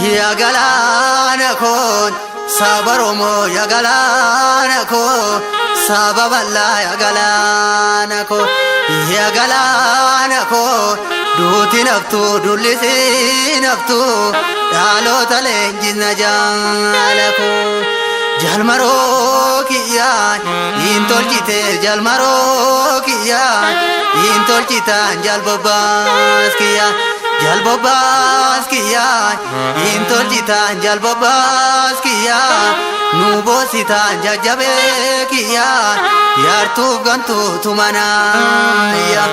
Ya galana kon sabaromo ya galana kon sababalla ya galana kon duti naftu dulisi naftu dalo talenjina jalako jalmaro kiya intolkite jalmaro kiya intolkita jalbabas kiya jalbabas kiya intolkita jalbabas kiya nubosita jajabe kiya yartu gantu tumana ya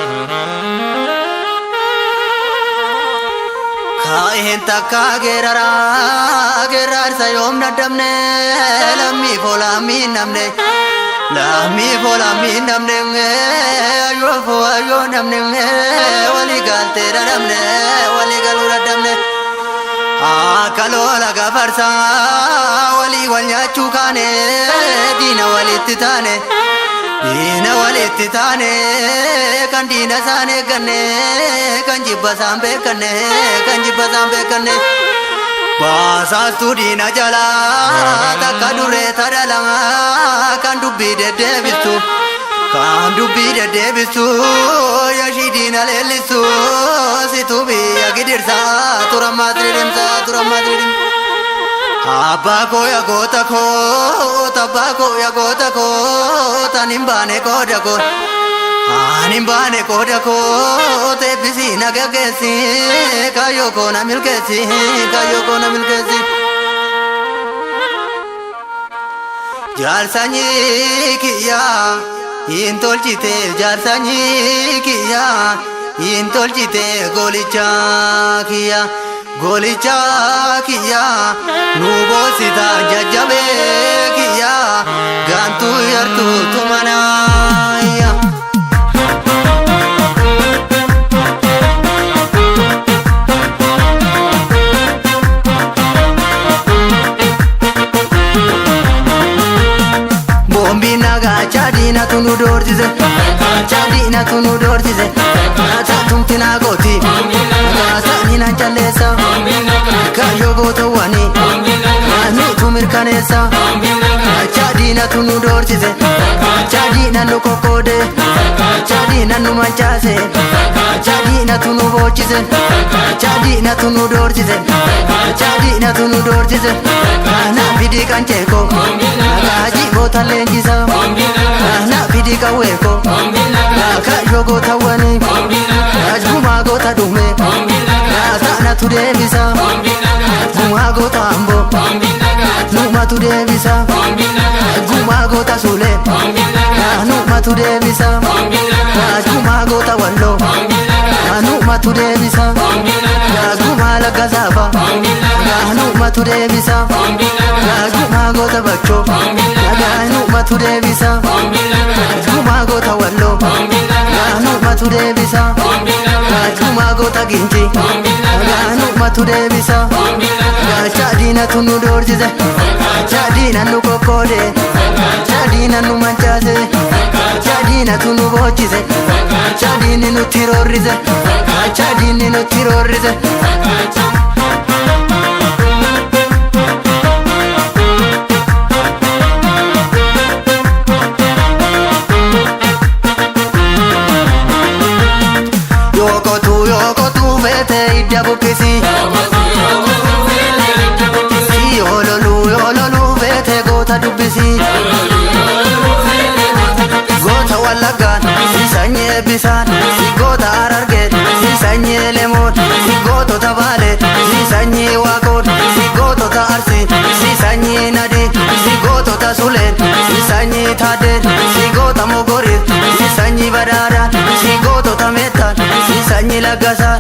kahin takka gerar sayom nadamne lammi folami namne ayo namne wali galte namne wali galura namne akalola gafarsa wali walnya chukane dina walitti tane kan dina sane kanne kan jibba sambe kanne basastu dina jala takka dure tadala kan dubbi dedebistu yashidina lelisu situbi yagidirsa turamadridim Abako ya gota ko tabako ya gota ko tanimbane koda ko te pisina gagesi kayo kona milkesi jalsanyi kiya intolchite golicha kiya nubosita jajabe kiya gantu yartu tumana ya chadina tunu dorjize tatumtina goti sanina chalesa kayo goto wani nu tumir kanesa chadina tunu dorjize chadina nu kokode chadina nu manchase chadina tunu bochize chadina tunu dorjize na bidi kancheko gaji bota lenjisa na bidi kaweko kayo gota wani ajuma gota dume sana tu devisa guma gota ambo numa tu devisa guma gota sule numa tu devisa guma gota wallo numa tu devisa guma lagazaba numa tu devisa guma gota bacho numa tu devisa guma gota wallo numa tu devisa guma gota ginji numa tu devisa chadina tunu dorjize chadina nu kokode chadina nu manchase chadina tunu bochize chadini nu tirorize Yoko tu vete idabukisi Yololu vete gota dubisi Gota walagan sisanye bisan gota ararge sisanye lemon goto tabale sisanye wakon goto ta arsi sisanye nade goto ta sulen sisanye tade gota mogorit sisanye badara goto ta metan sisanye lagasa